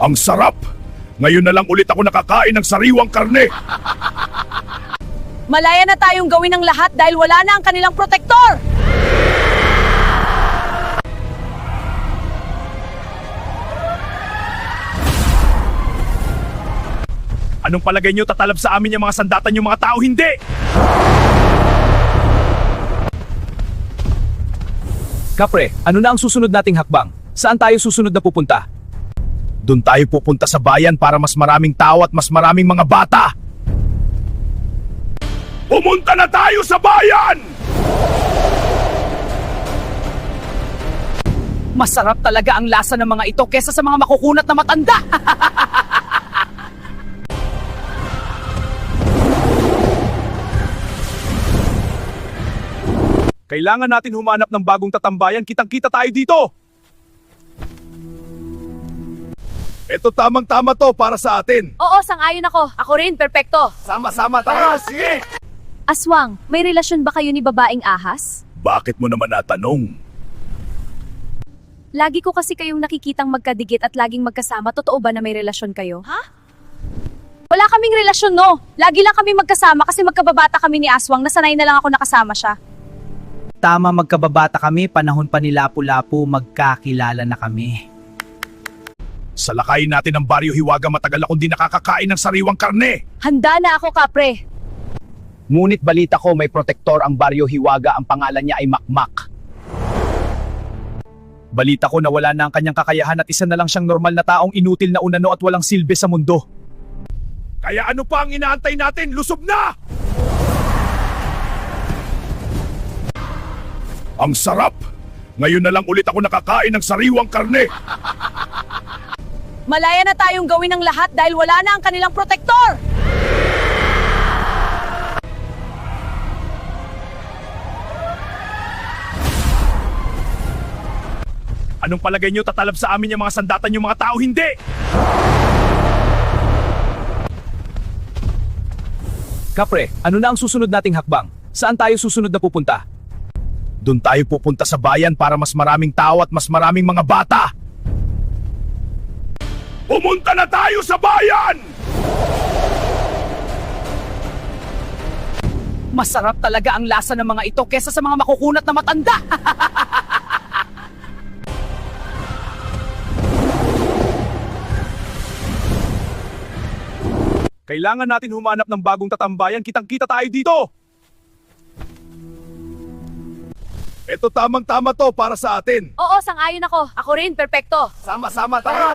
Ang sarap! Ngayon na lang ulit ako nakakain ng sariwang karne. Malaya na tayong gawin ang lahat dahil wala na ang kanilang protektor! Anong palagay nyo tatalab sa amin yung mga sandatan yung mga tao? Hindi! Kapre, ano na ang susunod nating hakbang? Saan tayo susunod na pupunta? Doon tayo pupunta sa bayan para mas maraming tao at mas maraming mga bata! Pumunta na tayo sa bayan! Masarap talaga ang lasa ng mga ito kesa sa mga makukunat na matanda! Kailangan natin humanap ng bagong tatambayan. Kitang-kita tayo dito! Ito tamang-tama to para sa atin. Oo, sang-ayon ako. Ako rin, perpekto. Sama-sama tayo, sige! Aswang, may relasyon ba kayo ni babaeng ahas? Bakit mo naman natanong? Lagi ko kasi kayong nakikitang magkadikit at laging magkasama. Totoo ba na may relasyon kayo? Ha? Wala kaming relasyon, no? Lagi lang kami magkasama kasi magkababata kami ni Aswang. Nasanay na lang ako nakasama siya. Tama, magkababata kami, panahon pa ni Lapu-Lapu, magkakilala na kami. Sa lakayin natin ng Baryo Hiwaga, matagal akong di nakakakain ng sariwang karne. Handa na ako, kapre. Ngunit balita ko may protektor ang Baryo Hiwaga, ang pangalan niya ay Makmak. Balita ko na wala na ang kanyang kakayahan at isa na lang siyang normal na taong inutil na unano at walang silbi sa mundo. Kaya ano pa ang inaantay natin? Lusob na! Ang sarap! Ngayon na lang ulit ako nakakain ng sariwang karne. Malaya na tayong gawin ang lahat dahil wala na ang kanilang protektor! Anong palagay nyo tatalab sa amin yung mga sandatan yung mga tao? Hindi! Kapre, ano na ang susunod nating hakbang? Saan tayo susunod na pupunta? Doon tayo pupunta sa bayan para mas maraming tao at mas maraming mga bata! Pumunta na tayo sa bayan! Masarap talaga ang lasa ng mga ito kesa sa mga makukunat na matanda! Kailangan natin humanap ng bagong tatambayan. Kitang-kita tayo dito! Ito tamang-tama to para sa atin. Oo, sang-ayon ako. Ako rin, perpekto. Sama-sama tayo!